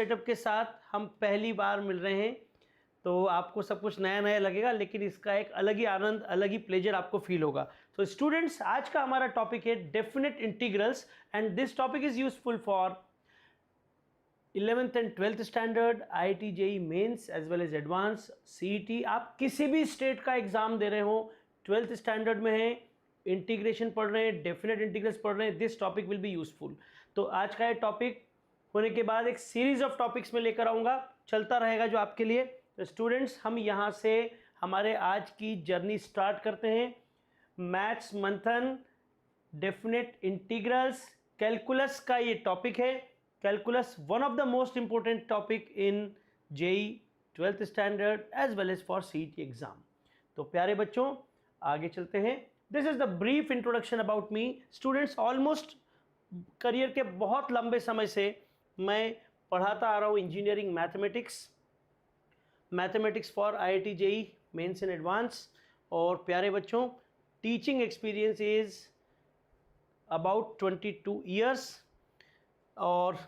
Setup के साथ हम पहली बार मिल रहे हैं, तो आपको सब कुछ नया नया लगेगा, लेकिन इसका एक अलग ही आनंद, अलग ही प्लेजर आपको फील होगा। तो स्टूडेंट्स, आज का हमारा टॉपिक है definite integrals, and this topic is useful for 11th and 12th standard, IIT JEE mains as well as advance CET। आप किसी भी स्टेट का एग्जाम दे रहे हो, 12th स्टैंडर्ड में है, इंटीग्रेशन पढ़ रहे हैं, डेफिनेट इंटीग्रल्स पढ़ रहे हैं, this topic will be useful. तो आज का ये टॉपिक होने के बाद एक सीरीज ऑफ टॉपिक्स में लेकर आऊँगा, चलता रहेगा जो आपके लिए। तो स्टूडेंट्स, हम यहाँ से हमारे आज की जर्नी स्टार्ट करते हैं। मैथ्स मंथन, डेफिनेट इंटीग्रल्स, कैलकुलस का ये टॉपिक है। Calculus one of the most important topic in JEE 12th standard as well as for CET exam. तो प्यारे बच्चों, आगे चलते हैं। This is the brief introduction about me. Students, almost career के बहुत लंबे समय से मैं पढ़ाता आ रहा हूँ engineering mathematics for IIT JEE mains and advance. और प्यारे बच्चों, teaching experience is about 22 years और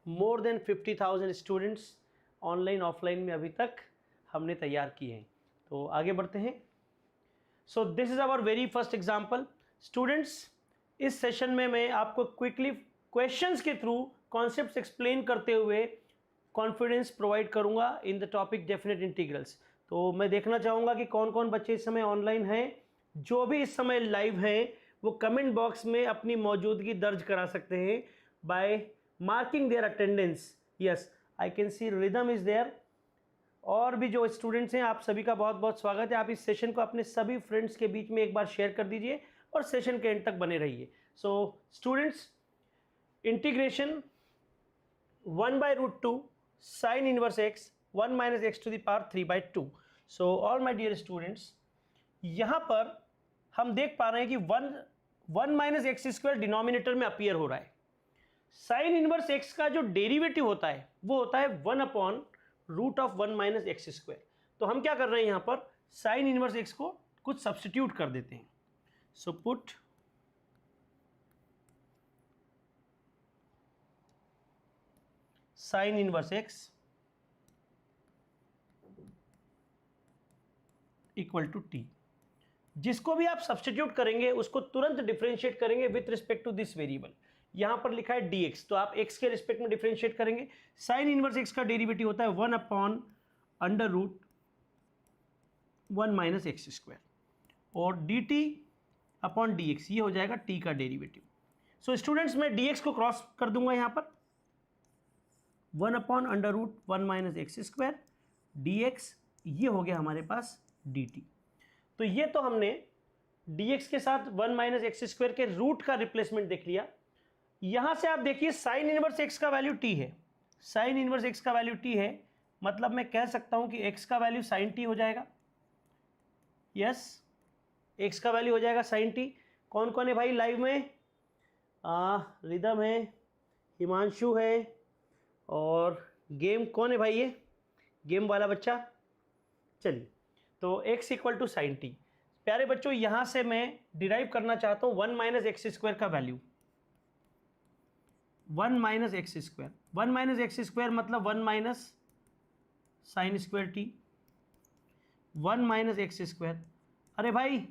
more than 50,000 students online offline में अभी तक हमने तैयार किए हैं। तो आगे बढ़ते हैं। So this is our very first example. Students, इस सेशन में मैं आपको क्विकली क्वेश्चंस के थ्रू कॉन्सेप्ट्स एक्सप्लेन करते हुए कॉन्फिडेंस प्रोवाइड करूंगा in the topic definite integrals. तो मैं देखना चाहूँगा कि कौन कौन बच्चे इस समय ऑनलाइन हैं। जो भी इस समय लाइव हैं वो कमेंट बॉक्स में अपनी मौजूदगी दर्ज करा सकते हैं by marking their attendance. Yes, I can see Rhythm is there. और भी जो स्टूडेंट्स हैं, आप सभी का बहुत बहुत स्वागत है। आप इस सेशन को अपने सभी फ्रेंड्स के बीच में एक बार शेयर कर दीजिए और सेशन के एंड तक बने रहिए। So students, integration 1/√2 sin inverse x 1 minus x to the power 3/2। So all my dear students, यहाँ पर हम देख पा रहे हैं कि 1 minus x स्क्वायर डिनोमिनेटर में अपीयर हो रहा है। साइन इनवर्स x का जो डेरिवेटिव होता है वो होता है 1/√1 minus x स्क्वायर। तो हम क्या कर रहे हैं, यहाँ पर साइन इनवर्स x को कुछ सब्स्टिट्यूट कर देते हैं। So put sine inverse x equal to t। जिसको भी आप सब्स्टिट्यूट करेंगे उसको तुरंत डिफरेंशिएट करेंगे with respect to this variable. यहां पर लिखा है dx, तो आप x के रिस्पेक्ट में डिफरेंशिएट करेंगे। साइन इनवर्स x का डेरिवेटिव होता है 1/√1 minus x स्क्वायर, और dt अपॉन dx ये हो जाएगा t का डेरिवेटिव। सो स्टूडेंट्स, मैं dx को क्रॉस कर दूंगा यहाँ पर 1/√1 minus x स्क्वायर dx, ये हो गया हमारे पास dt। तो ये तो हमने dx के साथ 1 minus x स्क्वायर के रूट का रिप्लेसमेंट देख लिया। यहां से आप देखिए साइन इनवर्स x का वैल्यू t है। साइन इनवर्स x का वैल्यू t है, मतलब मैं कह सकता हूं कि x का वैल्यू साइन t हो जाएगा। यस, x का वैल्यू हो जाएगा साइन t। कौन कौन है भाई लाइव में? रिदम है, हिमांशु है, और गेम कौन है भाई? ये गेम वाला बच्चा। चलिए, तो x equal to sine t. प्यारे बच्चों, यहां से मैं डिराइव करना चाहता हूं 1 minus x स्क्वायर का value. 1 minus x square, 1 minus x square मतलब 1 minus sine square T, 1 minus x square. अरे भाई,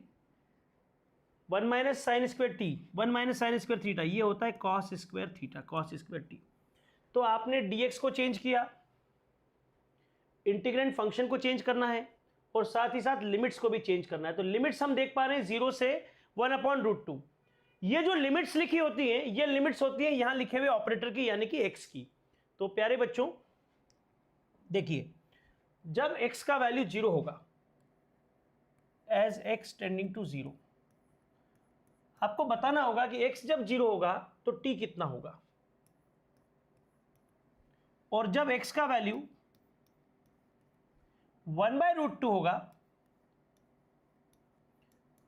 1 minus sine square T, 1 minus sine square theta, ये होता है cos square theta, cos square T. तो आपने dx को चेंज किया, इंटीग्रेंड फंक्शन को चेंज करना है, और साथ ही साथ लिमिट्स को भी चेंज करना है। तो लिमिट्स हम देख पा रहे हैं 0 से 1/√2। ये जो लिमिट्स लिखी होती हैं, ये लिमिट्स होती हैं यहां लिखे हुए ऑपरेटर की, यानी कि x की। तो प्यारे बच्चों देखिए, जब x का वैल्यू 0 होगा, एज x टेंडिंग टू 0, आपको बताना होगा कि x जब 0 होगा तो t कितना होगा, और जब x का वैल्यू 1/√2 होगा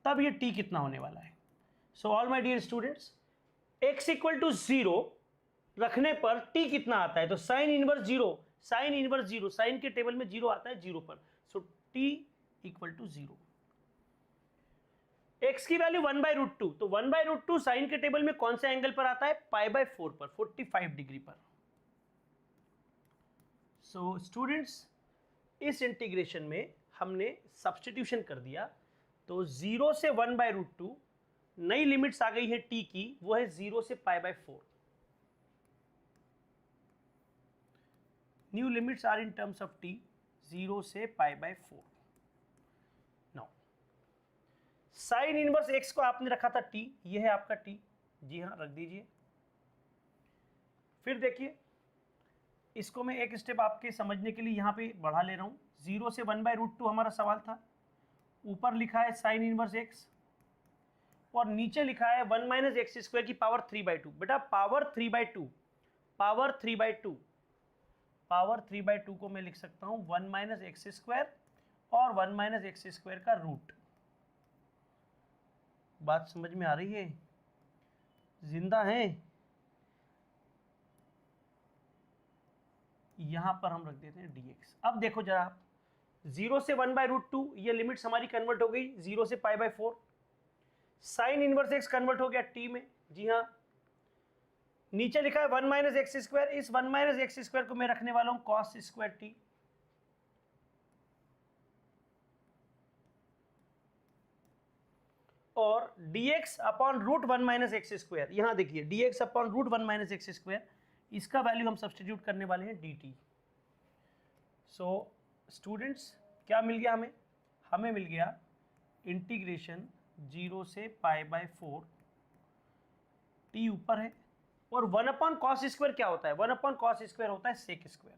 तब ये t कितना होने वाला है। So all my dear students, x equal to 0 रखने पर t कितना आता है? तो sine inverse 0, sine inverse 0, sine के टेबल में 0 आता है 0 पर। So t equal to 0। x की वैल्यू 1/√2, तो 1/√2 साइन के टेबल में कौन से एंगल पर आता है? π/4 पर, 45 डिग्री पर। सो स्टूडेंट्स, इस इंटीग्रेशन में हमने सब्स्टिट्यूशन कर दिया, तो 0 से 1/√2 नई लिमिट्स आ गई है t की, वो है 0 से π/4। New limits are in terms of t, 0 से π/4। नाउ साइन इनवर्स x को आपने रखा था t, ये है आपका t, जी हाँ रख दीजिए। फिर देखिए, इसको मैं एक स्टेप आपके समझने के लिए यहाँ पे बढ़ा ले रहा हूँ। 0 से 1/√2 हमारा सवाल था, ऊपर लिखा है साइन इनवर्स x और नीचे लिखा है 1 - x² की पावर 3/2। बेटा पावर 3/2, पावर 3/2, पावर 3/2 को मैं लिख सकता हूँ 1 - x² और 1 - x² का रूट। बात समझ में आ रही है? जिंदा है? यहां पर हम रख देते हैं dx। अब देखो जरा आप, 0 से 1/√2 ये लिमिट्स हमारी कन्वर्ट हो गई 0 से π/4। साइन इनवर्स x कन्वर्ट हो गया t में, जी हाँ। नीचे लिखा है 1 - x², इस 1 - x² को मैं रखने वाला हूं cos² t। और dx अपॉन √1 - x², यहां देखिए dx अपॉन √1 - x², इसका वैल्यू हम सब्स्टिट्यूट करने वाले हैं dt। सो स्टूडेंट्स, क्या मिल गया हमें? हमें मिल गया इंटीग्रेशन 0 से π/4, t ऊपर है, और 1/cos² क्या होता है? 1/cos² होता है sec²।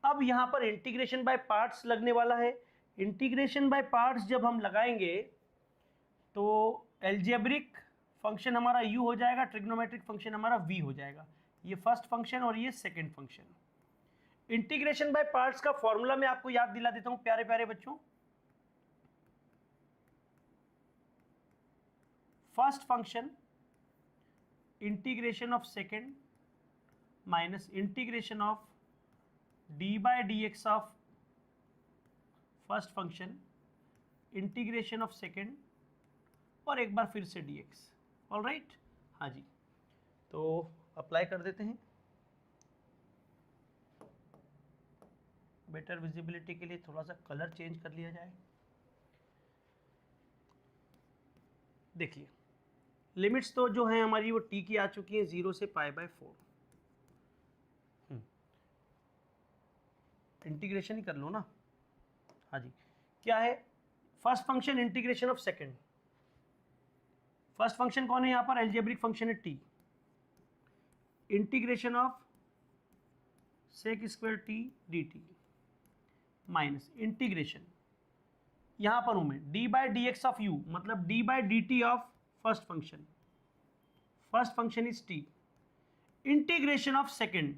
अब यहां पर इंटीग्रेशन बाय पार्ट्स लगने वाला है। इंटीग्रेशन बाय पार्ट्स जब हम लगाएंगे तो एल्जेब्रिक फंक्शन हमारा u हो जाएगा, ट्रिग्नोमेट्रिक फंक्शन हमारा v हो जाएगा। ये फर्स्ट फंक्शन और ये second function. Integration by parts का फॉर्मूला मैं आपको याद दिला देता हूं प्यारे प्यारे बच्चों। First function integration of second minus integration of d/dx of first function, integration of second, और एक बार फिर से dx। ऑल राइट, हाँ जी। तो अप्लाई कर देते हैं। बेटर विजिबिलिटी के लिए थोड़ा सा कलर चेंज कर लिया जाए। देखिए, लिमिट्स तो जो है हमारी वो t की आ चुकी है 0 से π/4। इंटीग्रेशन ही कर लो ना, हाँ जी। क्या है? First function integration of second. First function कौन है यहां पर? एल्जेब्रिक फंक्शन है t। Integration of sec² t dt minus integration, यहां पर हूं मैं d/dx ऑफ u, मतलब d/dt of first function. First function is t, integration of second.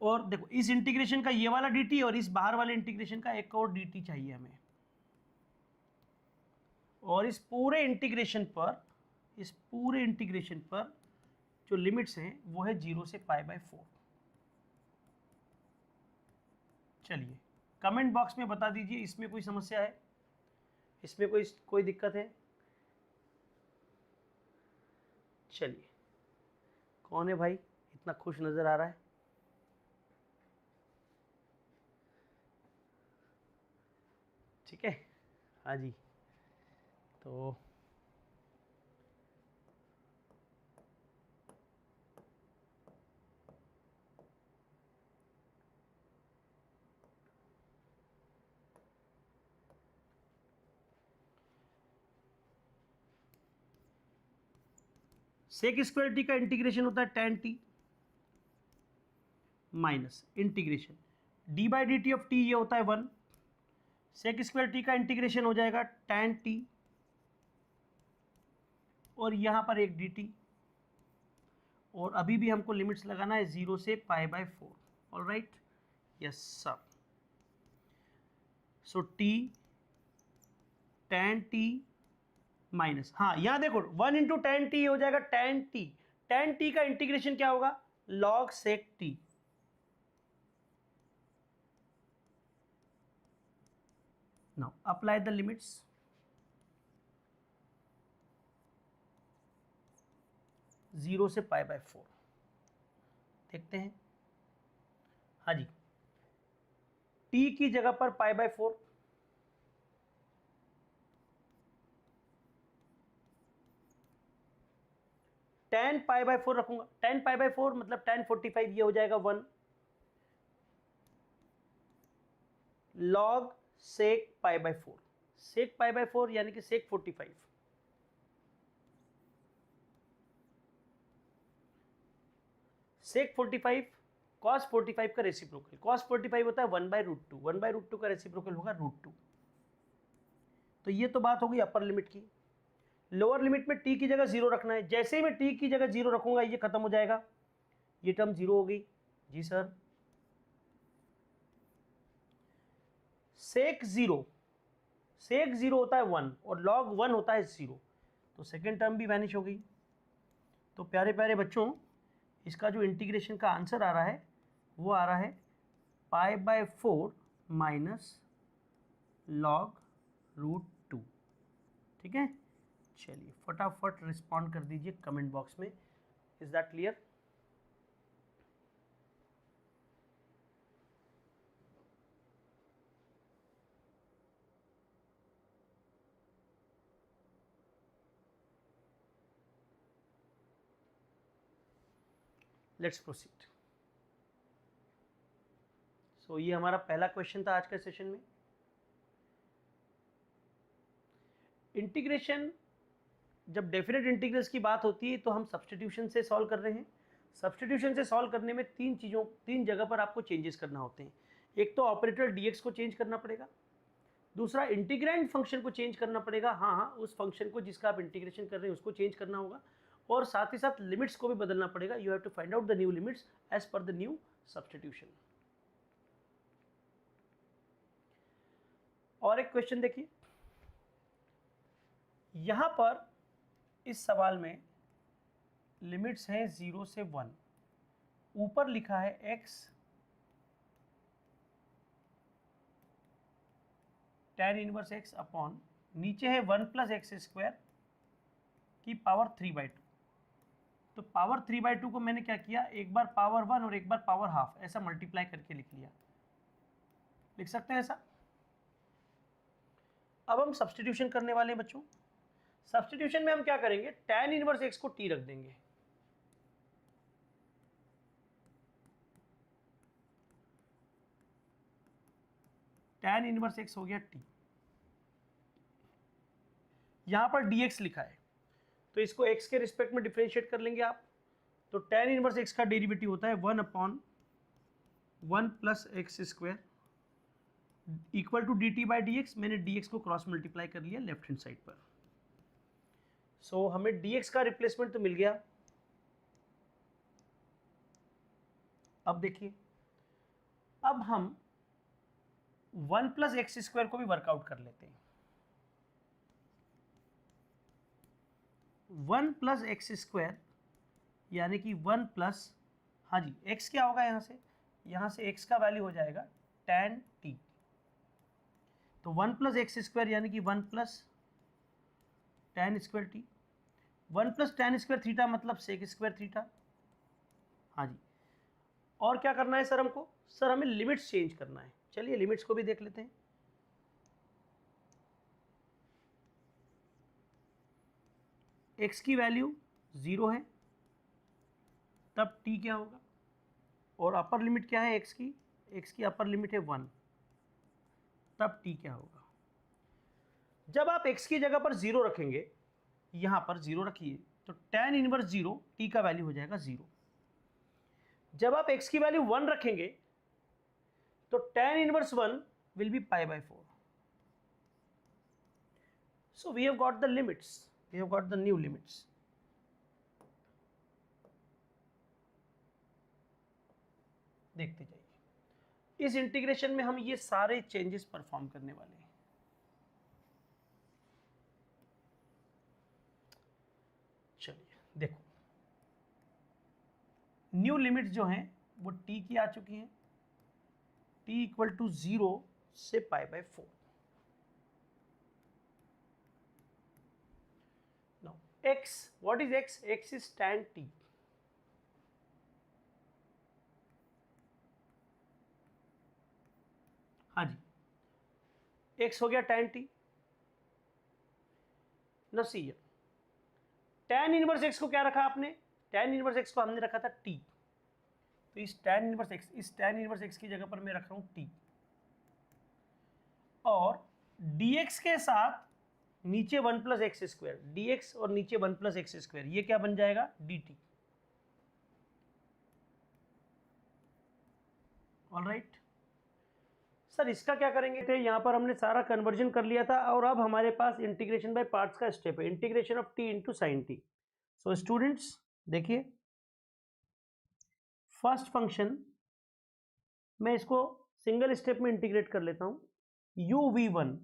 और देखो, इस इंटीग्रेशन का ये वाला dt और इस बाहर वाले इंटीग्रेशन का एक और dt चाहिए हमें। और इस पूरे इंटीग्रेशन पर जो लिमिट्स हैं वो है 0 से π/4। चलिए, कमेंट बॉक्स में बता दीजिए इसमें कोई समस्या है, इसमें कोई दिक्कत है? चलिए, कौन है भाई इतना खुश नजर आ रहा है? ठीक है, हाँ जी। तो sec² t का इंटीग्रेशन होता है tan t minus integration d/dt of t, ये होता है 1। sec² t का इंटीग्रेशन हो जाएगा tan t, और यहां पर एक dt, और अभी भी हमको लिमिट्स लगाना है 0 से π/4। All right, yes sir. So t tan t minus, हाँ यहां देखो 1 × tan t हो जाएगा tan t। tan t का इंटीग्रेशन क्या होगा? log sec t। Now apply the limits. 0 से π/4। देखते हैं। हाँ जी, t की जगह पर π/4, tan π/4 रखूंगा। tan π/4 मतलब tan 45, ये हो जाएगा 1 log sec π/4। sec π/4 यानी कि sec 45। sec 45 cos 45 का रेसिप्रोकल। cos 45 होता है 1/√2। 1/√2 का रेसिप्रोकल होगा √2। तो ये तो बात होगी अपर लिमिट की। लोअर लिमिट में t की जगह 0 रखना है। जैसे ही मैं t की जगह 0 रखूंगा ये खत्म हो जाएगा, ये टर्म 0 हो गई। जी सर, sec 0 होता है 1 और log 1 होता है 0, तो सेकेंड टर्म भी वैनिश हो गई। तो प्यारे प्यारे बच्चों, इसका जो इंटीग्रेशन का आंसर आ रहा है वो आ रहा है π/4 माइनस log √2। ठीक है, चलिए फटाफट रिस्पॉन्ड कर दीजिए कमेंट बॉक्स में। Is that clear? Let's proceed. So ये हमारा पहला क्वेश्चन था आज के सेशन में। इंटीग्रेशन, जब डेफिनेट इंटीग्रल्स की बात होती है तो हम सब्स्टिट्यूशन से सॉल्व कर रहे हैं। सब्स्टिट्यूशन से सॉल्व करने में तीन जगह पर आपको चेंजेस करना होते हैं। एक तो ऑपरेटर dx को चेंज करना पड़ेगा, दूसरा इंटीग्रैंड फंक्शन को चेंज करना पड़ेगा। हाँ, उस फंक्शन को जिसका आप इंटीग्रेशन कर रहे हैं उसको चेंज करना होगा, और साथ ही साथ लिमिट्स को भी बदलना पड़ेगा। You have to find out the new limits as per the new substitution. और एक क्वेश्चन देखिए, यहां पर इस सवाल में लिमिट्स हैं 0 से 1। ऊपर लिखा है x tan inverse x upon, नीचे है 1 प्लस एक्स स्क्वायर की पावर 3/2। तो पावर 3/2 को मैंने क्या किया, एक बार पावर 1 और एक बार पावर हाफ, ऐसा मल्टीप्लाई करके लिख लिया। लिख सकते हैं ऐसा। अब हम सब्स्टिट्यूशन करने वाले हैं बच्चों। सब्स्टिट्यूशन में हम क्या करेंगे, tan इनवर्स x को t रख देंगे। tan इनवर्स x हो गया t। यहां पर dx लिखा है तो इसको x के रिस्पेक्ट में डिफरेंशिएट कर लेंगे आप। तो tan इनवर्स x का डेरिवेटिव होता है 1/1 plus x square equal to dt/dx। मैंने dx को क्रॉस मल्टीप्लाई कर लिया लेफ्ट हैंड साइड पर। सो हमें dx का रिप्लेसमेंट तो मिल गया। अब देखिए, अब हम 1 प्लस एक्स स्क्वायर को भी वर्कआउट कर लेते हैं। 1 प्लस एक्स स्क्वायर यानी कि 1 प्लस, हाँ जी, x क्या होगा, यहाँ से x का वैल्यू हो जाएगा tan t। तो 1 प्लस एक्स स्क्वायर यानी कि 1 plus tan square t। 1 plus tan square theta मतलब सेक स्क्वायर थीटा। हाँ जी, और क्या करना है सर हमको? सर हमें लिमिट्स चेंज करना है। चलिए लिमिट्स को भी देख लेते हैं। x की वैल्यू 0 है, तब t क्या होगा, और अपर लिमिट क्या है x की अपर लिमिट है 1, तब t क्या होगा। जब आप x की जगह पर 0 रखेंगे, यहां पर 0 रखिए, तो tan इनवर्स 0 t का वैल्यू हो जाएगा 0। जब आप x की वैल्यू 1 रखेंगे तो tan inverse 1 will be π/4। So we have got the limits, we have got the new limits. देखते जाइए, इस इंटीग्रेशन में हम ये सारे चेंजेस परफॉर्म करने वाले हैं। चलिए देखो, न्यू लिमिट्स जो हैं वो t की आ चुकी हैं, t इक्वल टू 0 से π/4। x, what is x? x is tan t. हाँ जी, x हो गया tan t. now see here, tan inverse x को क्या रखा आपने? tan इनवर्स x को हमने रखा था t. तो इस tan इनवर्स x की जगह पर मैं रख रहा हूं t, और dx के साथ नीचे 1 प्लस एक्स स्क्वायर, dx और नीचे 1 प्लस एक्स स्क्वायर, ये क्या बन जाएगा? dt. ऑलराइट सर, इसका क्या करेंगे थे? यहां पर हमने सारा कन्वर्जन कर लिया था और अब हमारे पास इंटीग्रेशन बाय पार्ट्स का स्टेप है, integration of t into sine T. So students देखिए, फर्स्ट फंक्शन मैं इसको सिंगल स्टेप में इंटीग्रेट कर लेता हूं. uv1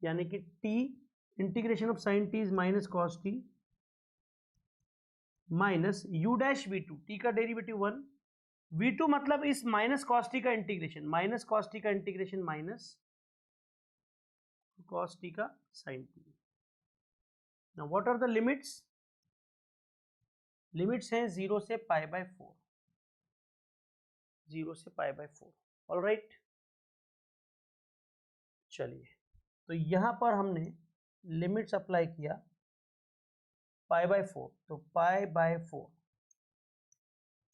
यानी कि t integration of sine t is minus cos t minus u dash v2, t का डेरिवेटिव 1, v2 मतलब इस माइनस कॉस टी का इंटीग्रेशन, माइनस कॉस टी का इंटीग्रेशन माइनस कॉस टी का sine t. Now what are the limits? Limits हैं 0 से pi by 4, 0 से pi by 4. Alright, चलिए, तो यहां पर हमने लिमिट्स अप्लाई किया पाई बाय 4, तो पाई बाय 4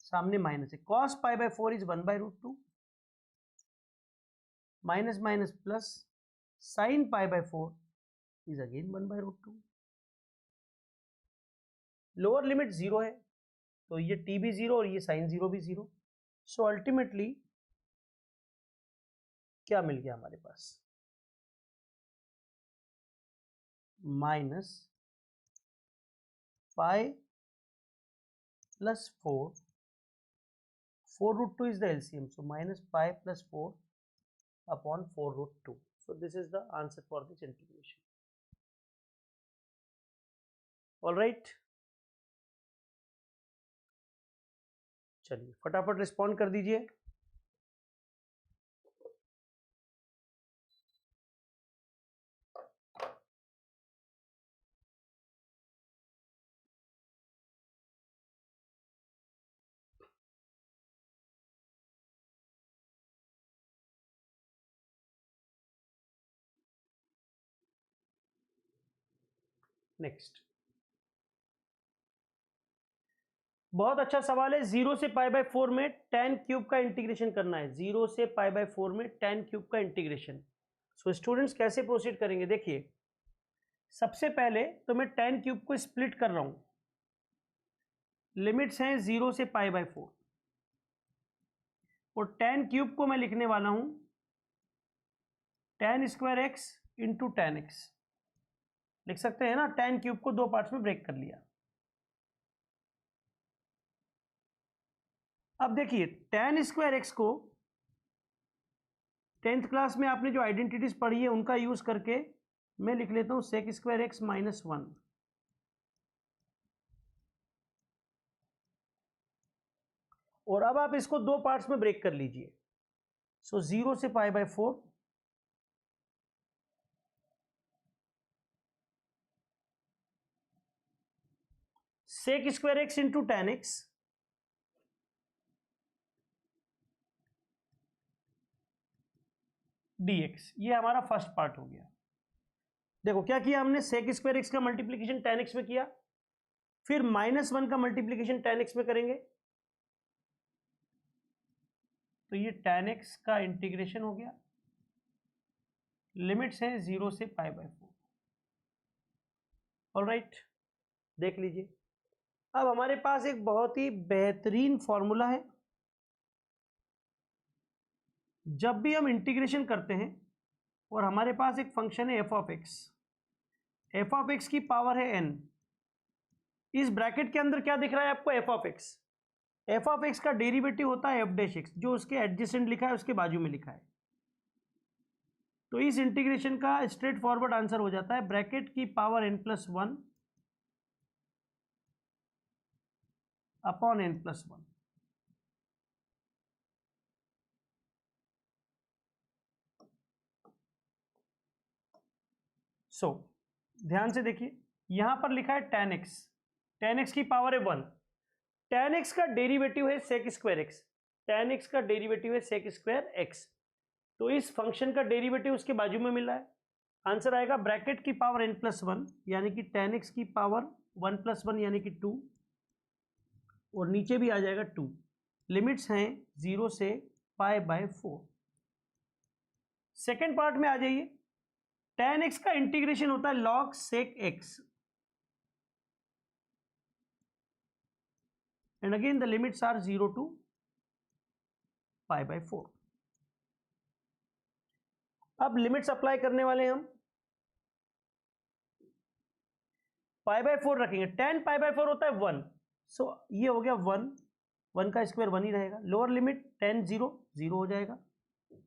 सामने माइनस है, cos pi by 4 is 1/√2, minus minus plus, sine pi by 4 is again 1/√2. Lower limit 0 है, तो ये t भी 0 और ये साइन 0 भी 0. सो अल्टीमेटली क्या मिल गया हमारे पास? Minus pi plus 4, 4√2 is the LCM, so minus pi plus 4 upon 4√2. So this is the answer for this integration. All right, चलिए फटाफट रिस्पॉन्ड कर दीजिए. नेक्स्ट, बहुत अच्छा सवाल है. 0 से पाई बाय 4 में tan क्यूब का इंटीग्रेशन करना है. 0 से पाई बाय 4 में tan क्यूब का इंटीग्रेशन. सो स्टूडेंट्स कैसे प्रोसीड करेंगे? देखिए, सबसे पहले तो मैं tan क्यूब को स्प्लिट कर रहा हूं. लिमिट्स हैं 0 से पाई बाय 4, और tan क्यूब को मैं लिखने वाला हूं tan square x into tan x. लिख सकते हैं ना, tan क्यूब को दो पार्ट्स में ब्रेक कर लिया. अब देखिए, tan स्क्वायर एक्स को 10th क्लास में आपने जो आइडेंटिटीज पढ़ी है उनका यूज करके मैं लिख लेता हूं सेक स्क्वायर एक्स माइनस 1. और अब आप इसको दो पार्ट्स में ब्रेक कर लीजिए. सो 0 से pi by 4, sec square x into tan x dx. ये हमारा फर्स्ट पार्ट हो गया. देखो क्या किया हमने, सेक स्क्वायर एक्स का मल्टीप्लीकेशन tan एक्स में किया, फिर -1 का मल्टीप्लीकेशन tan एक्स में करेंगे, तो ये tan एक्स का इंटीग्रेशन हो गया. लिमिट्स है 0 से पाई बाय 4. ऑलराइट, देख लीजिए. अब हमारे पास एक बहुत ही बेहतरीन फॉर्मूला है. जब भी हम इंटीग्रेशन करते हैं और हमारे पास एक फंक्शन है एफ ऑफ एक्स की पावर है n. इस ब्रैकेट के अंदर क्या दिख रहा है आपको? एफ ऑफ एक्स का डेरिवेटिव होता है एफ डैश एक्स, जो उसके एडजेसेंट लिखा है उसके बाजू में लिखा है. तो इस इंटीग्रेशन का स्ट्रेट फॉरवर्ड आंसर हो जाता है ब्रैकेट की पावर n+1 अपॉन n+1. सो ध्यान से देखिए, यहां पर लिखा है tan x, tan x की पावर है 1, tan x का डेरिवेटिव है sec square x, tan x का डेरिवेटिव है sec स्क्वायर x, तो इस फंक्शन का डेरिवेटिव उसके बाजू में मिल रहा है। आंसर आएगा ब्रैकेट की पावर n+1 यानी कि tan x की पावर 1+1 यानी कि 2, और नीचे भी आ जाएगा 2। लिमिट्स हैं 0 से π/4। सेकेंड पार्ट में आ जाइए, tan x का इंटीग्रेशन होता है log sec x, and again the limits are 0 to π/4। अब लिमिट्स अप्लाई करने वाले हम, π/4 रखेंगे, tan π/4 होता है 1, सो ये हो गया 1, 1 का स्क्वायर 1 ही रहेगा, लोअर लिमिट tan 0 0 हो जाएगा,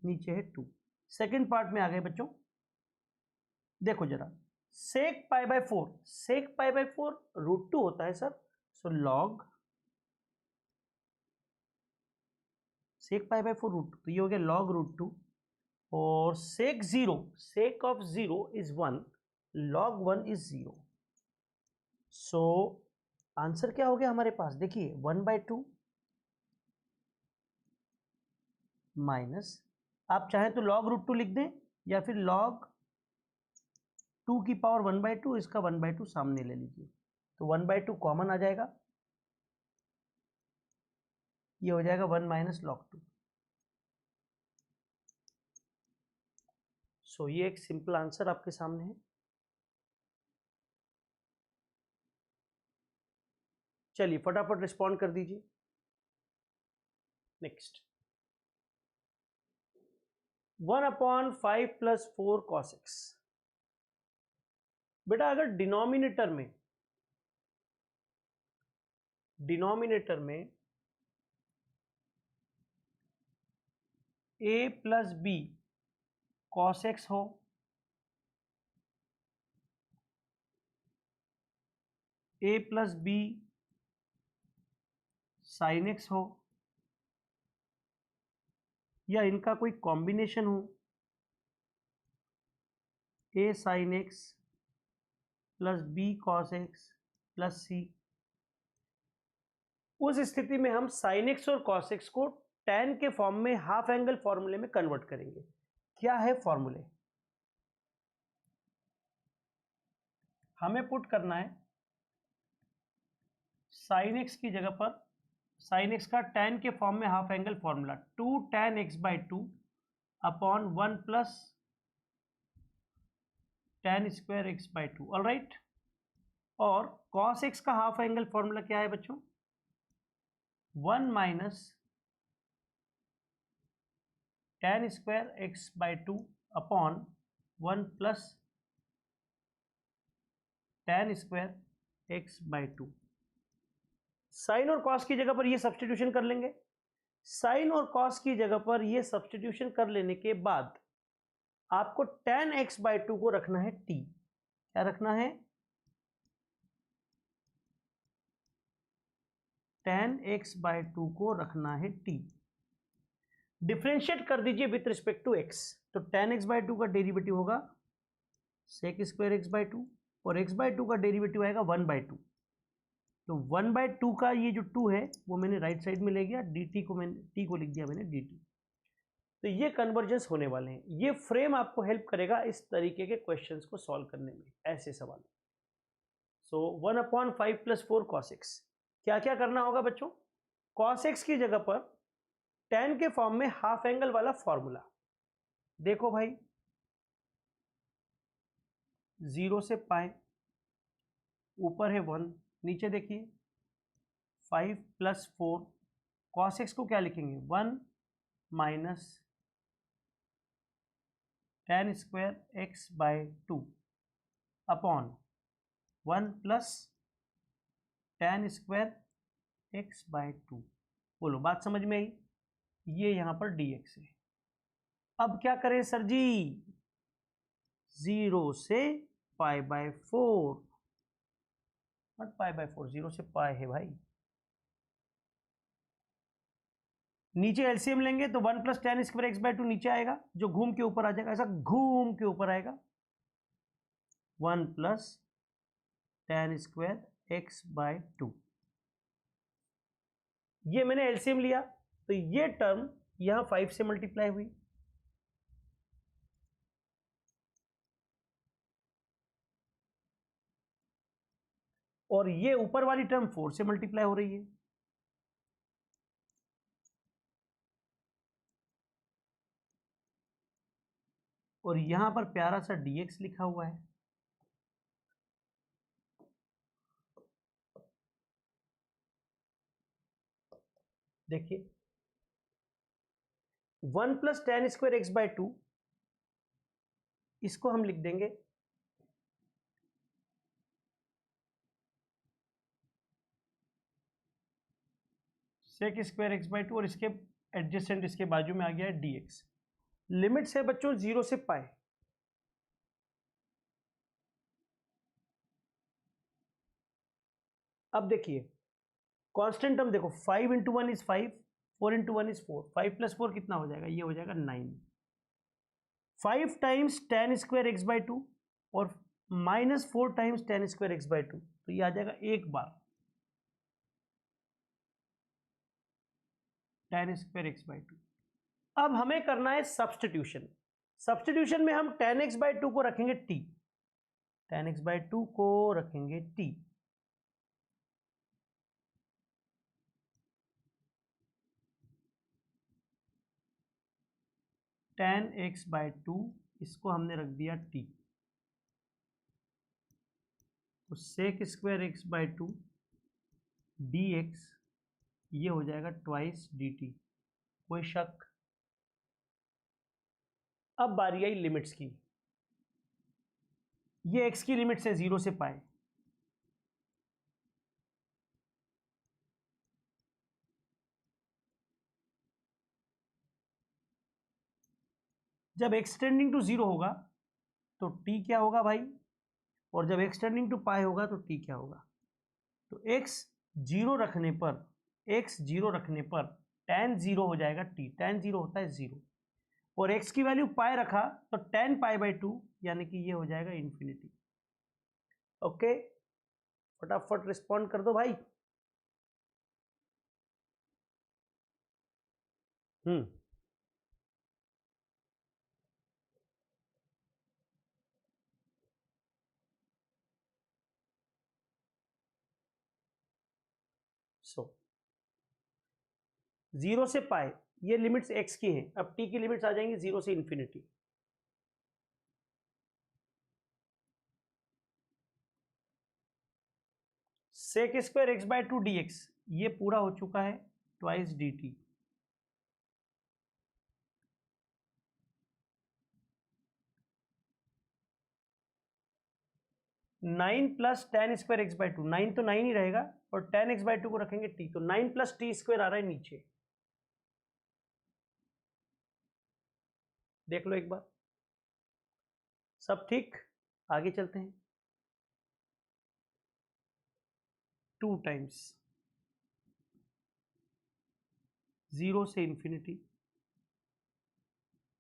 नीचे है 2। सेकेंड पार्ट में आ गए बच्चों, देखो जरा, sec π/4, sec π/4 √2 होता है सर, सो log sec π/4 √2, तो ये हो गया log √2, और sec 0, sec of 0 is 1, log 1 is 0। So answer क्या हो गया हमारे पास, देखिए 1/2 माइनस, आप चाहें तो log √2 लिख दें या फिर log 2 की पावर 1/2, इसका 1/2 सामने ले लीजिए, तो 1/2 कॉमन आ जाएगा, ये हो जाएगा 1 माइनस log 2। सो ये एक सिंपल आंसर आपके सामने है। चलिए फटाफट रिस्पॉन्ड कर दीजिए। Next, 1/5 + 4 cos x। बेटा अगर डिनोमिनेटर में a + b cos x हो, a + b sin x हो, या इनका कोई कॉम्बिनेशन हो, a sin x + b cos x + c, उस स्थिति में हम sin x और cos x को tan के फॉर्म में हाफ एंगल फॉर्मूले में कन्वर्ट करेंगे। क्या है फॉर्मूले, हमें पुट करना है sin x की जगह पर, sin x का tan के फॉर्म में half angle formula 2 tan x/2 upon 1 plus tan square x/2, all right. और cos x का हाफ एंगल फॉर्मूला क्या है बच्चों, 1 minus tan square x/2 upon 1 plus tan square x/2। Sine और cos की जगह पर ये सब्स्टिट्यूशन कर लेंगे, साइन और कॉस की जगह पर ये सब्स्टिट्यूशन कर लेने के बाद आपको tan x/2 को रखना है t, क्या रखना है, tan x/2 को रखना है t। डिफरेंशिएट कर दीजिए विथ रिस्पेक्ट टू x, तो tan x/2 का डेरिवेटिव होगा sec स्क्वायर x/2, और x/2 का डेरिवेटिव आएगा 1/2, तो 1/2 का ये जो 2 है वो मैंने राइट साइड में ले गया, dt को मैंने t को लिख दिया मैंने dt। तो ये कन्वर्जेंस होने वाले हैं, ये फ्रेम आपको हेल्प करेगा इस तरीके के क्वेश्चंस को सॉल्व करने में, ऐसे सवाल। सो 1/5 + 4 cos x, क्या क्या करना होगा बच्चों, cos x की जगह पर tan के फॉर्म में हाफ एंगल वाला फॉर्मूला, देखो भाई 0 से पाए, ऊपर है 1, नीचे देखिए 5 + 4, cos x को क्या लिखेंगे, 1 minus tan square x/2 upon 1 plus tan square x/2। बोलो बात समझ में आई, ये यहां पर dx है। अब क्या करें सर जी, 0 से π/4, नॉट π/4, 0 से पाई है भाई, नीचे एलसीएम लेंगे तो 1 प्लस tan स्क्वायर x/2 नीचे आएगा, जो घूम के ऊपर आ जाएगा, ऐसा घूम के ऊपर आएगा, 1 plus tan square x by 2। ये मैंने एलसीएम लिया तो ये टर्म यहां 5 से मल्टीप्लाई हुई, और ये ऊपर वाली टर्म 4 से मल्टीप्लाई हो रही है। और यहां पर प्यारा सा dx लिखा हुआ है। देखिए 1 plus tan square x by 2, इसको हम लिख देंगे सेक स्क्वायर एक्स बाय 2, और इसके एडजेसेंट इसके बाजू में आ गया है dx। लिमिट्स है बच्चों 0 से पाई। अब देखिए कांस्टेंट टर्म देखो, 5 into 1 is 5, 4 into 1 is 4, 5 plus 4 कितना हो जाएगा, ये हो जाएगा 9। 5 times tan square x by 2 और माइनस 4 times tan square x by 2, तो ये आ जाएगा एक बार tan स्क्वायर एक्स बाय 2। अब हमें करना है सब्स्टिट्यूशन। सब्स्टिट्यूशन में हम tan x बाय 2 को रखेंगे t, tan x बाय 2 को रखेंगे t, tan x बाय 2 इसको हमने रख दिया t, तो sec square x by 2 dx ये हो जाएगा ट्वाइस dt। कोई शक? अब बारी आई लिमिट्स की। ये x की लिमिट्स है 0 से पाए, जब x टेंडिंग टू 0 होगा तो t क्या होगा भाई, और जब x टेंडिंग टू पाई होगा तो t क्या होगा। तो x 0 रखने पर, x 0 रखने पर tan 0 हो जाएगा t, tan 0 होता है 0, और x की वैल्यू पाई रखा तो tan पाई बाई 2, यानी कि ये हो जाएगा इन्फिनिटी। ओके, फटाफट रिस्पॉन्ड कर दो भाई। सो 0 से पाई ये लिमिट्स x की हैं, अब t की लिमिट्स आ जाएंगी 0 से infinity. Sec square x by 2 dx ये पूरा हो चुका है twice dt। Nine plus ten square x by 2, 9 तो 9 ही रहेगा, और टेन एक्स बाय 2 को रखेंगे t, तो 9 प्लस टी स्क्वायर आ रहा है नीचे। देख लो एक बार, सब ठीक। आगे चलते हैं। 2 टाइम्स 0 से इन्फिनिटी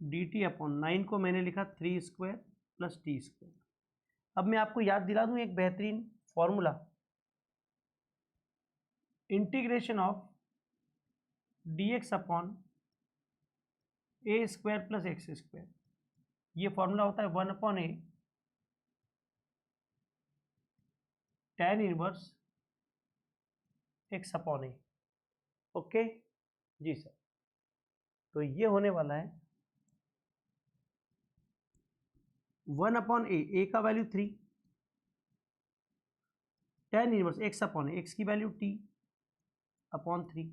dt अपॉन 9 को मैंने लिखा 3 स्क्वायर प्लस टी स्क्वायर। अब मैं आपको याद दिला दूं एक बेहतरीन formula, integration of dx upon A square plus x square. ये फॉर्मूला होता है 1 अपॉन ए tan इनवर्स एक्स अपॉन ए। ओके जी सर, तो ये होने वाला है 1 अपॉन ए का value 3, tan inverse x upon x की वैल्यू t अपॉन 3।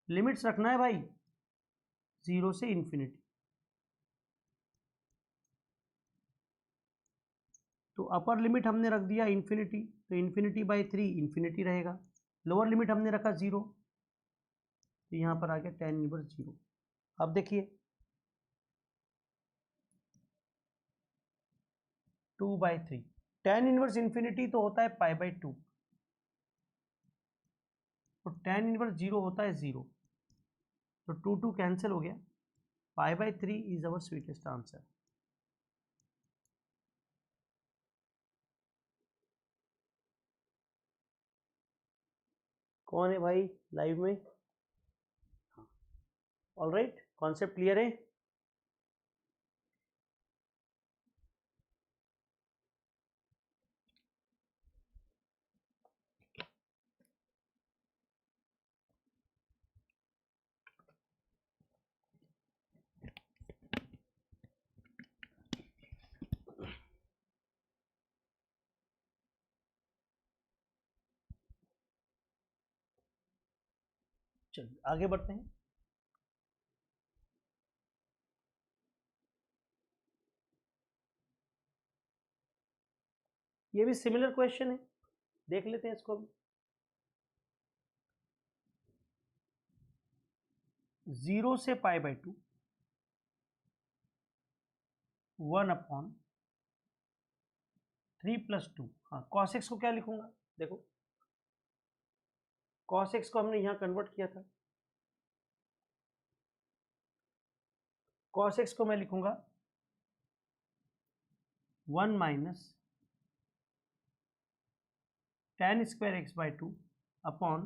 लिमिट्स रखना है भाई 0 से इन्फिनिटी, तो अपर लिमिट हमने रख दिया इन्फिनिटी, तो इन्फिनिटी बाई 3 इन्फिनिटी रहेगा। लोअर लिमिट हमने रखा 0, तो यहाँ पर आ गया tan इनवर्स 0। अब देखिए 2/3, tan इनवर्स इन्फिनिटी तो होता है पाई बाई 2, तो tan इनवर्स 0 होता है 0, तो 2 कैंसिल हो गया, pi by 3 is our sweetest answer. कौन है भाई लाइव में? ऑल राइट, कॉन्सेप्ट क्लियर है? चलिए आगे बढ़ते हैं। ये भी सिमिलर क्वेश्चन है, देख लेते हैं इसको भी। 0 से पाई बाई 2 1/3+2। हाँ, cos x को क्या लिखूंगा? देखो cos x को हमने यहां कन्वर्ट किया था। cos x को मैं लिखूंगा 1 minus tan square x by 2 upon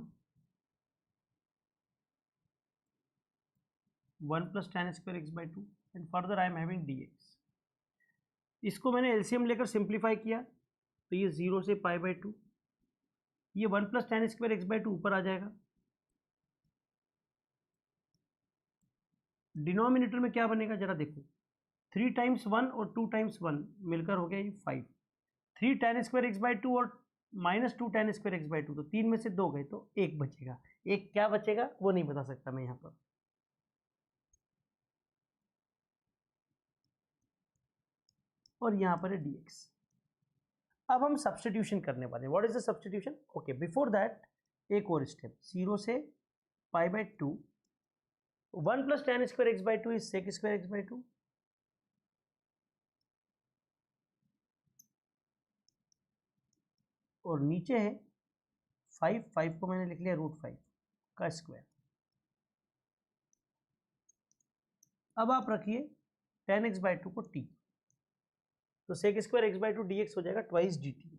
1 plus tan square x by 2 and further I am having dx। इसको मैंने एलसीएम लेकर सिंप्लीफाई किया तो ये 0 से पाई बाई 2, ये 1 plus tan square x by 2 ऊपर आ जाएगा। डिनोमिनेटर में क्या बनेगा जरा देखो, 3 टाइम्स 1 और 2 टाइम्स 1 मिलकर हो गया ये 5। 3 tan स्क्वायर x बाई 2 और minus 2 tan square x by 2, तो 3 में से 2 गए तो 1 बचेगा। एक क्या बचेगा वो नहीं बता सकता मैं यहाँ पर। और यहाँ पर है dx। अब हम सब्सटीट्यूशन करने वाले हैं। What is the substitution? Okay, before that एक और स्टेप, 0 से पाई by 2, 1 plus tan square x by 2 is sec square x by 2, और नीचे है 5 को मैंने लिख लिया √5 का स्क्वायर। अब आप रखिए tan x बाई 2 को t, तो sec square x by 2 dx हो जाएगा ट्वाइस dt।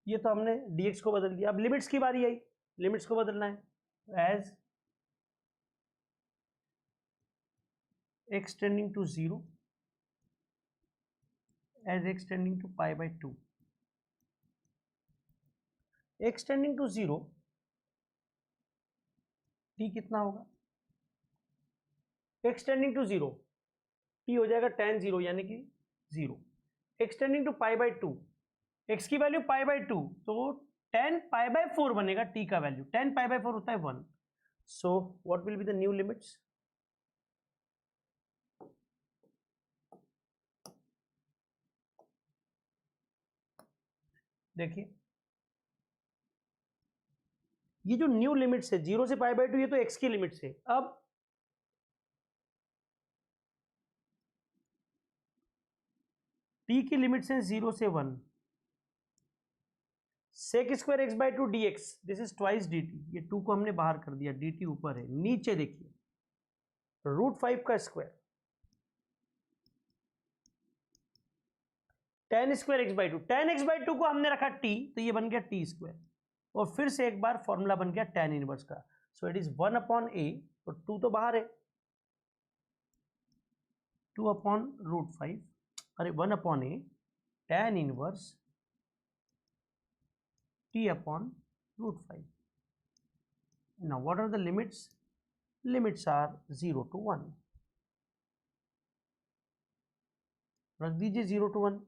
ये तो हमने dx को बदल दिया। अब लिमिट्स की बारी आई, लिमिट्स को बदलना है। As x tending to 0, as x tending to pi by 2, x tending to 0 t कितना होगा? x टेंडिंग टू 0 t हो जाएगा tan 0 यानी कि 0। x tending to pi by 2, x की वैल्यू पाई बाई 2, तो tan पाई बाई 4 बनेगा t का वैल्यू। tan पाई बाई 4 होता है 1। So what will be the new limits? देखिए ये जो न्यू लिमिट्स है 0 से पाई बाई 2, ये तो x की लिमिट्स है। अब t की लिमिट्स है 0 से 1, sec square x by 2 dx, this is twice dt। ये 2 को हमने बाहर कर दिया, dt ऊपर है। नीचे देखिए √5 का square, tan square x by 2, tan x by 2 को हमने रखा t, तो ये बन गया t स्क्वायर, और फिर से एक बार फॉर्मूला बन गया tan इनवर्स का। So it is 1 upon a, तो 2 तो बाहर है, 2 अपॉन √5, अरे 1 upon a tan inverse t upon √5। now what are the limits? Limits are 0 to 1। रख दीजिए 0 to 1।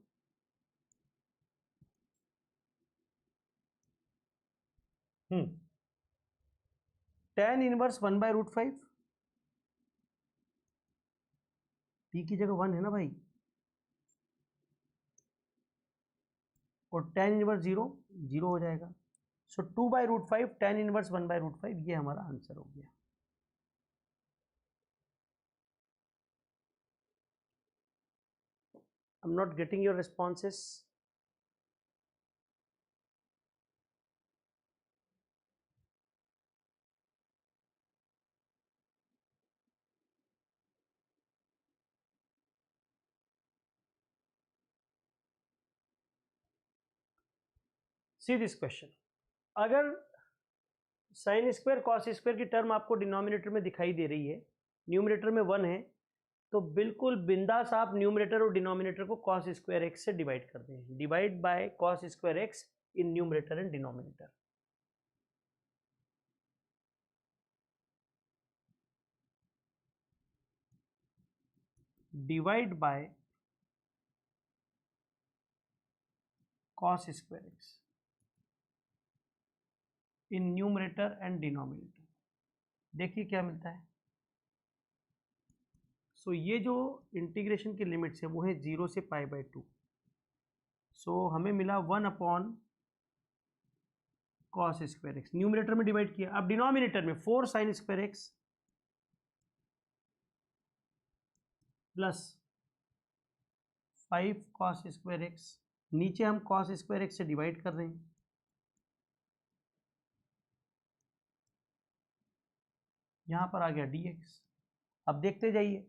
tan inverse 1 by √5, t की जगह 1 है ना भाई, और tan इनवर्स 0 0 हो जाएगा। सो 2 बाय √5 tan इनवर्स 1 बाय √5, ये हमारा आंसर हो गया। I'm not getting your responses. See this question, अगर साइन स्क्वायर कॉस स्क्वायर की टर्म आपको डिनोमिनेटर में दिखाई दे रही है, न्यूमरेटर में 1 है, तो बिल्कुल बिंदास आप न्यूमरेटर और डिनोमिनेटर को कॉस स्क्वायर एक्स से डिवाइड कर दें। Divide by cos square x in numerator and denominator. Divide by cos square x in numerator and denominator. देखिए क्या मिलता है। सो ये जो इंटीग्रेशन की लिमिट्स है वो है 0 से पाई बाय 2। सो हमें मिला 1 upon cos square x, numerator में डिवाइड किया। अब डिनोमिनेटर में 4 sine square x plus 5 cos square x, नीचे हम कॉस स्क्वायर एक्स से डिवाइड कर रहे हैं, यहां पर आ गया dx। अब देखते जाइए,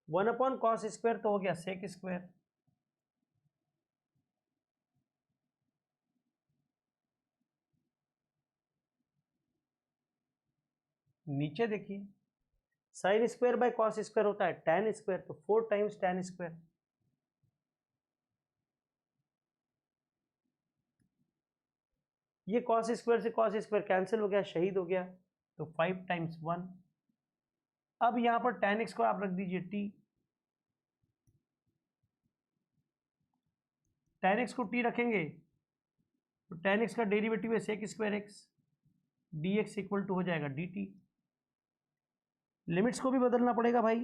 1 अपॉन कॉस स्क्वायर तो हो गया सेक स्क्वायर, नीचे देखिए sine square by cos square होता है टैन स्क्वायर, तो 4 टाइम्स टैन स्क्वायर। ये कॉस स्क्वायर से कॉस स्क्वायर कैंसिल हो गया, शहीद हो गया, तो 5 टाइम्स 1। अब यहां पर टैन एक्स को आप रख दीजिए t, टैन एक्स को t रखेंगे तो टैन एक्स का डेरिवेटिव है sec square x, dx equal to हो जाएगा dt। लिमिट्स को भी बदलना पड़ेगा भाई,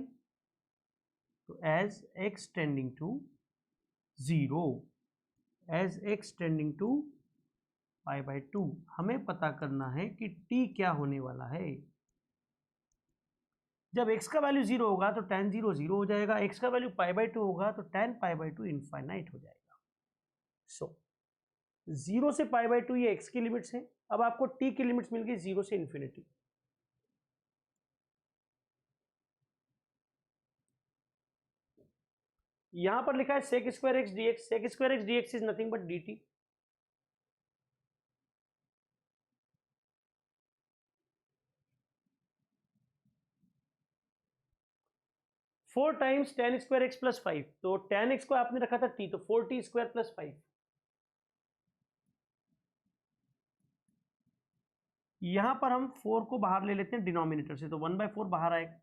तो as x tending to 0, as x tending to pi by 2, हमें पता करना है कि t क्या होने वाला है। जब x का वैल्यू 0 होगा तो tan 0 0 हो जाएगा, x का वैल्यू पाई बाय 2 होगा तो tan पाई बाय 2 इनफाइनाइट हो जाएगा। सो 0 से पाई बाय 2 ये x की लिमिट्स हैं। अब आपको t की लिमिट्स मिल गई 0 से इन्फिनिटी। यहां पर लिखा है sec square x dx, sec square x dx is nothing but dt। Four times ten square x plus 5, तो टेन एक्स को आपने रखा था t, तो 4t स्क्वायर प्लस 5। यहां पर हम 4 को बाहर ले लेते हैं डिनोमिनेटर से, तो 1/4 बाहर आएगा,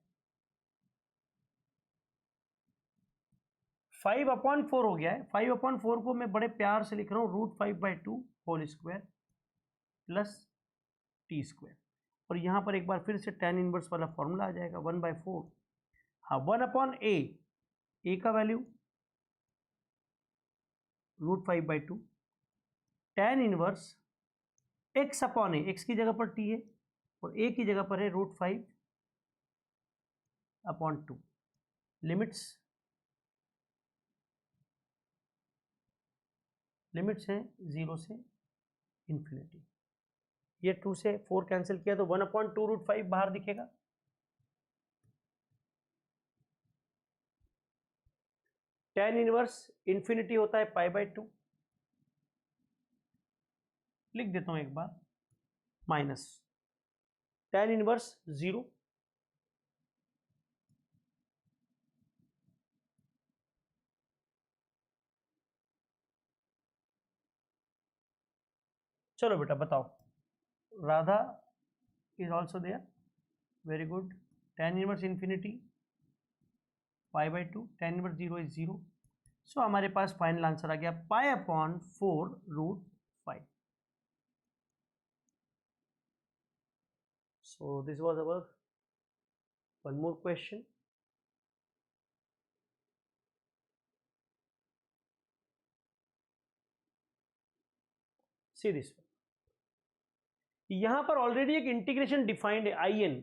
5/4 हो गया है। 5/4 को मैं बड़े प्यार से लिख रहा हूँ √5/2 whole square plus t square, और यहां पर एक बार फिर से tan इनवर्स वाला फॉर्मूला आ जाएगा 1/4। हाँ, 1/a का value √5/2, tan inverse x upon a, x की जगह पर t है और a की जगह पर है √5/2। लिमिट्स हैं 0 से इन्फिनिटी। ये 2 से 4 कैंसिल किया तो 1/2 √5 बाहर दिखेगा। tan इनवर्स इन्फिनिटी होता है π/2, लिख देता हूं एक बार, माइनस tan इनवर्स 0, चलो बेटा बताओ, Radha is also there, very good. tan inverse infinity π/2, tan inverse 0 is 0। So हमारे पास फाइनल आंसर आ गया π/4 √5। So this was our one more question. See this one. यहां पर ऑलरेडी एक इंटीग्रेशन डिफाइंड है in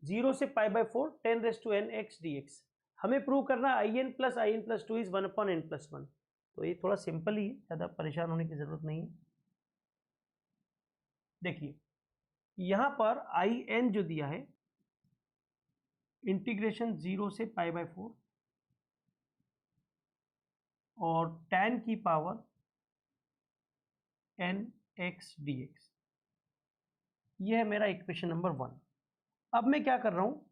0 से π/4 10⁻n x dx। हमें prove करना है in plus in plus 2 is 1/n+1। तो ये थोड़ा सिंपल ही है, ज़्यादा परेशान होने की ज़रूरत नहीं है। देखिए यहां पर in जो दिया है इंटीग्रेशन 0 से π/4 और tan की power n x d x. ये है मेरा इक्वेशन नंबर 1। अब मैं क्या कर रहा हूँ,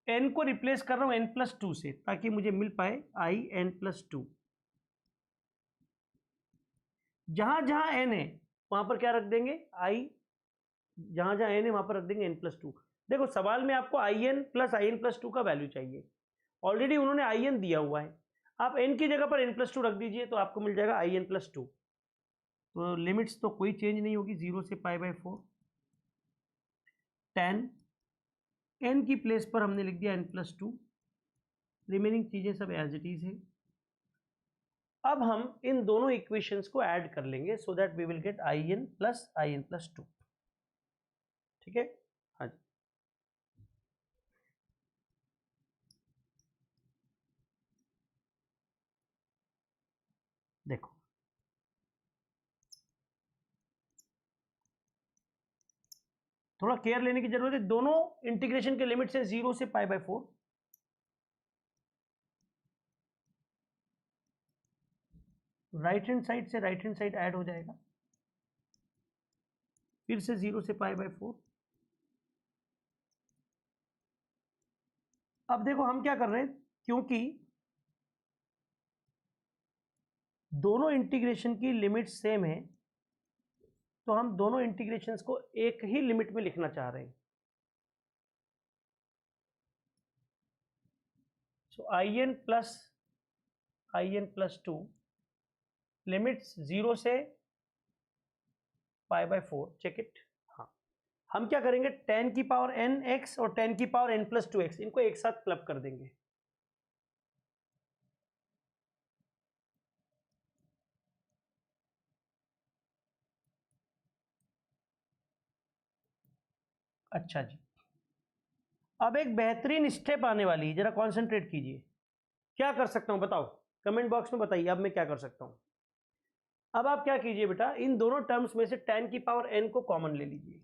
n को रिप्लेस कर रहा हूँ n+2 से, ताकि मुझे मिल पाए आई n+2। जहां जहां n है वहां पर क्या रख देंगे, i, जहां जहां n है वहां पर रख देंगे n+2। देखो सवाल में आपको in+in+2 का वैल्यू चाहिए, ऑलरेडी उन्होंने in दिया हुआ है, आप n की जगह पर n+2 रख दीजिए तो आपको मिल जाएगा in+2। तो लिमिट्स तो कोई चेंज नहीं होगी, 0 से π/4। tan n की प्लेस पर हमने लिख दिया n+2, रिमेनिंग चीजें सब एज इट इज है। अब हम इन दोनों इक्वेशंस को ऐड कर लेंगे so that we will get in+in+2। ठीक है, हाँ जी। देखो थोड़ा केयर लेने की जरूरत है, दोनों इंटीग्रेशन के लिमिट से 0 से π/4। राइट हैंड साइड से राइट हैंड साइड ऐड हो जाएगा, फिर से 0 से π/4। अब देखो हम क्या कर रहे हैं, क्योंकि दोनों इंटीग्रेशन की लिमिट सेम है तो हम दोनों इंटीग्रेशंस को एक ही लिमिट में लिखना चाह रहे हैं। सो in+2 लिमिट्स 0 से π/4, चेक इट। हाँ, हम क्या करेंगे, tan की पावर n x और tan की पावर n+2x इनको एक साथ क्लब कर देंगे। अच्छा जी, अब एक बेहतरीन स्टेप आने वाली है, जरा कॉन्सेंट्रेट कीजिए। क्या कर सकता हूं बताओ, कमेंट बॉक्स में बताइए अब मैं क्या कर सकता हूं। अब आप क्या कीजिए बेटा, इन दोनों टर्म्स में से tan की पावर n को कॉमन ले लीजिए।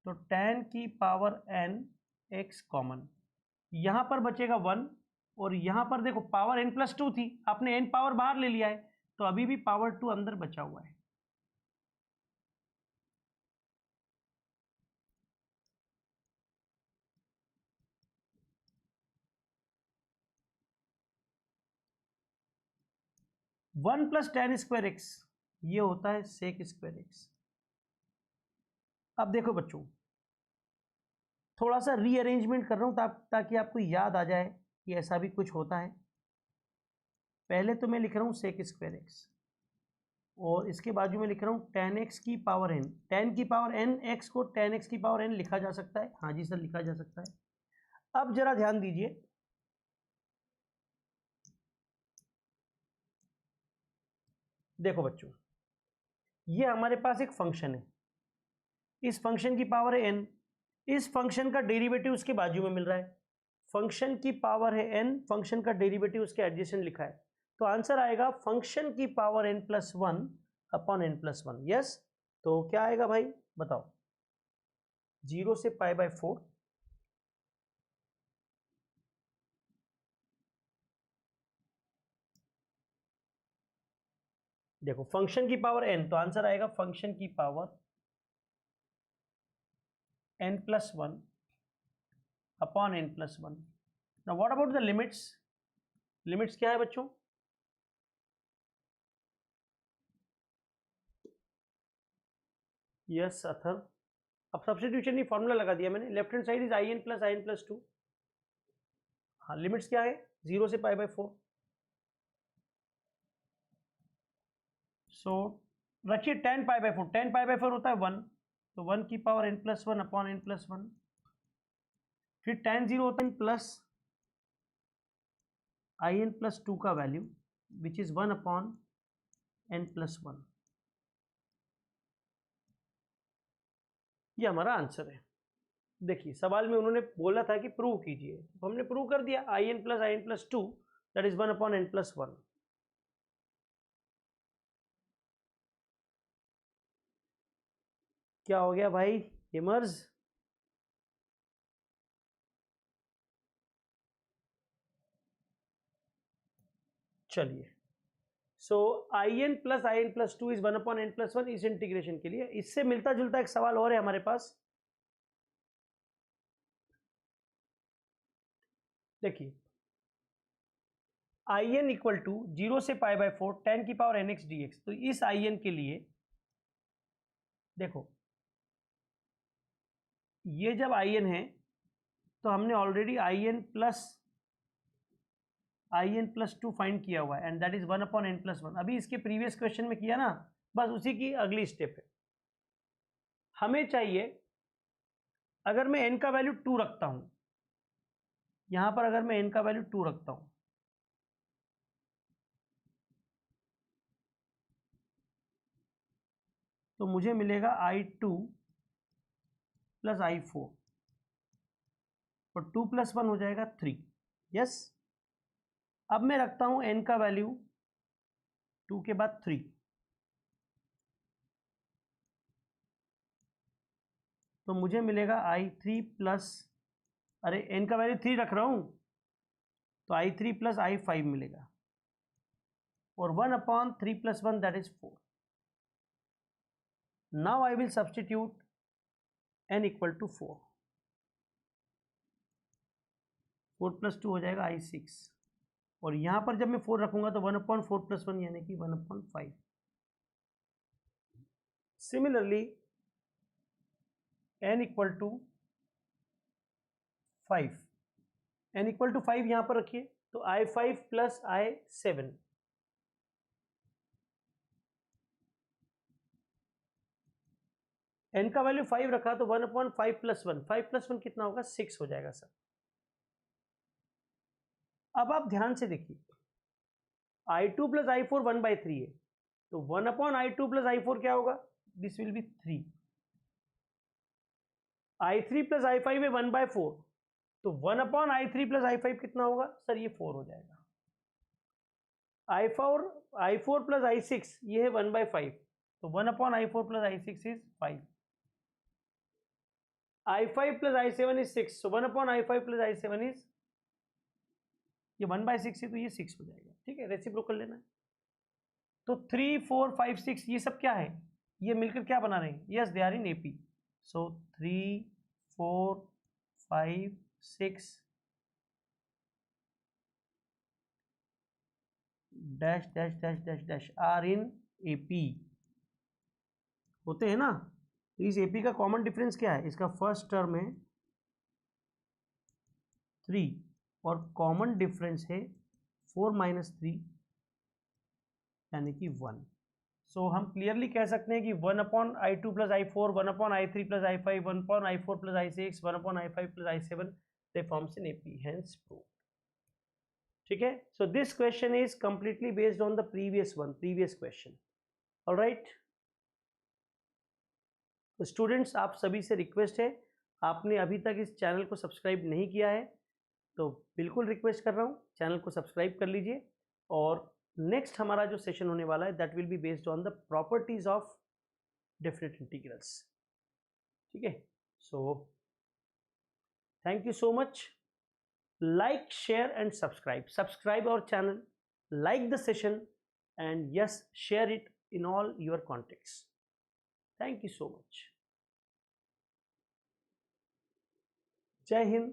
तो tan की पावर n x कॉमन, यहां पर बचेगा 1, और यहां पर देखो पावर n+2 थी, आपने n पावर बाहर ले लिया है तो अभी भी पावर 2 अंदर बचा हुआ है। One plus tan square x ये होता है sec स्क्वायर एक्स। अब देखो बच्चों, थोड़ा सा रीअरेंजमेंट कर रहा हूं ताकि आपको याद आ जाए कि ऐसा भी कुछ होता है। पहले तो मैं लिख रहा हूं sec स्क्वायर एक्स, और इसके बाजू में लिख रहा हूं tan x की पावर n। tan की पावर n x को tan x की पावर n लिखा जा सकता है, हाँ जी सर लिखा जा सकता है। अब जरा ध्यान दीजिए, देखो बच्चों, ये हमारे पास एक फंक्शन है, इस फंक्शन की पावर है n, इस फंक्शन का डेरिवेटिव उसके बाजू में मिल रहा है, फंक्शन की पावर है n, फंक्शन का डेरिवेटिव उसके एडजेसेंट लिखा है, तो आंसर आएगा फंक्शन की power n+1 upon n+1। Yes, तो क्या आएगा भाई बताओ, 0 से π/4। देखो फंक्शन की पावर n, तो आंसर आएगा फंक्शन की power n+1 upon n+1। Now what about the limits, limits क्या है बच्चों, यस अथर, अब सब्स्टिट्यूशन नहीं फॉर्मूला लगा दिया मैंने, left hand side is in+in+2। हाँ लिमिट्स क्या है, 0 से π/4। सो रखिए tan π/4, tan π/4 होता है 1, तो 1 की पावर n+1 अपॉन n+1। फिर tan 0 होता है प्लस in+2 का value which is 1 upon n+1। ये हमारा आंसर है। देखिए सवाल में उन्होंने बोला था कि प्रूव कीजिए, तो हमने प्रूव कर दिया, in+in+2 that is 1 upon n+1। क्या हो गया भाई हिमर्स, चलिए so I n plus 2 is 1/n+1 इस इंटीग्रेशन के लिए। इससे मिलता जुलता एक सवाल और है हमारे पास, देखिए आई एन इक्वल टू 0 से π/4 10⁻⁴ dx। तो इस आई एन के लिए देखो, ये जब आई एन है तो हमने already I n plus 2 find किया हुआ है एंड दैट इज 1/n+1। अभी इसके प्रीवियस क्वेश्चन में किया ना, बस उसी की अगली स्टेप है। हमें चाहिए, अगर मैं n का वैल्यू 2 रखता हूं, यहां पर अगर मैं n का वैल्यू 2 रखता हूं तो मुझे मिलेगा I2 प्लस I4 और 2 + 1 हो जाएगा 3। यस, अब मैं रखता हूं n का वैल्यू 2 के बाद 3, तो मुझे मिलेगा I3 प्लस, अरे n का वैल्यू 3 रख रहा हूं तो I3 प्लस I5 मिलेगा और 1/3 + 1 that is 4। Now I will substitute n equal to 4, 4 + 2 हो जाएगा I6 और यहां पर जब मैं 4 रखूंगा तो 1/4 + 1 यानी कि 1/5। Similarly n equal to 5, n equal to 5 यहां पर रखिए तो I5 प्लस I7, n का वैल्यू 5 रखा तो 1/5 + 1, 5 + 1 कितना होगा, 6 हो जाएगा सर। अब आप ध्यान से देखिए, I2 प्लस I4 1/3 है तो 1/I2 प्लस I4 क्या होगा, this will be 3। I3 plus I5 है 1/4 तो 1/I3 प्लस I5 कितना होगा सर, ये 4 हो जाएगा। I4 प्लस I6 ये है 1/5 तो 1/I4 plus I6 is 5। I5 plus I7 is 6 so 1/I5 plus I7 is, ये 1/6 है तो ये 6 हो जाएगा। ठीक है, रेसिप्रोकल लेना है तो 3 4 5 6 ये सब क्या है, ये मिलकर क्या बना रहे हैं, yes they are in AP. So 3 4 5 6 dash dash dash dash dash are in AP होते हैं ना। तो इस एपी का कॉमन डिफरेंस क्या है, इसका फर्स्ट टर्म है 3 और कॉमन डिफरेंस है 4 - 3 यानी कि 1। सो हम क्लियरली कह सकते हैं कि 1/I2 plus I4, 1/I3 plus I5, 1/I4 plus I6, 1/I5 plus I7 they forms an AP, hence proved। ठीक है, so this question is completely based on the previous question. Alright, तो स्टूडेंट्स आप सभी से रिक्वेस्ट है, आपने अभी तक इस चैनल को सब्सक्राइब नहीं किया है तो बिल्कुल रिक्वेस्ट कर रहा हूँ चैनल को सब्सक्राइब कर लीजिए। और नेक्स्ट हमारा जो सेशन होने वाला है that will be based on the properties of definite integrals. ठीक है, so thank you so much. Like share and subscribe our channel, like the session and yes, share it in all your contacts. Thank you so much. जय हिंद,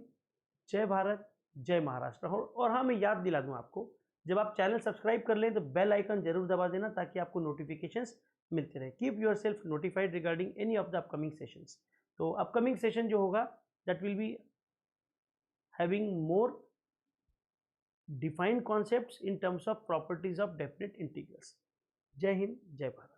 जय भारत, जय महाराष्ट्र। और हाँ, मैं याद दिला दूं आपको, जब आप चैनल सब्सक्राइब कर लें तो बेल आइकन जरूर दबा देना ताकि आपको नोटिफिकेशंस मिलते रहे। Keep your self notified regarding any of the upcoming sessions. तो अपकमिंग सेशन जो होगा that will be having more defined concepts in terms of properties of definite integrals. जय हिंद, जय भारत।